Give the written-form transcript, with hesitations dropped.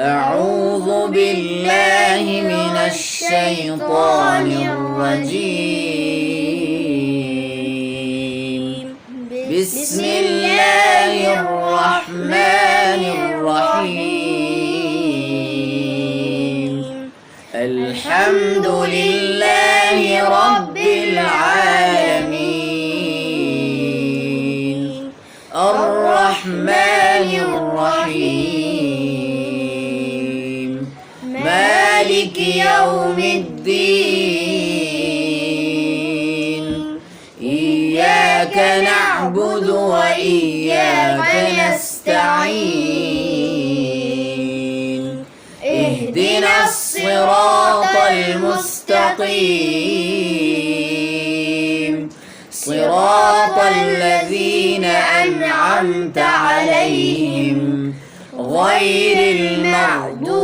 أعوذ بالله من الشيطان الرجيم. بسم الله الرحمن الرحيم. الحمد لله رب العالمين. الرحمن الرحيم. مالك يوم الدين. إياك نعبد وإياك نستعين. اهدنا الصراط المستقيم. صراط الذين أنعمت عليهم غير المغضوب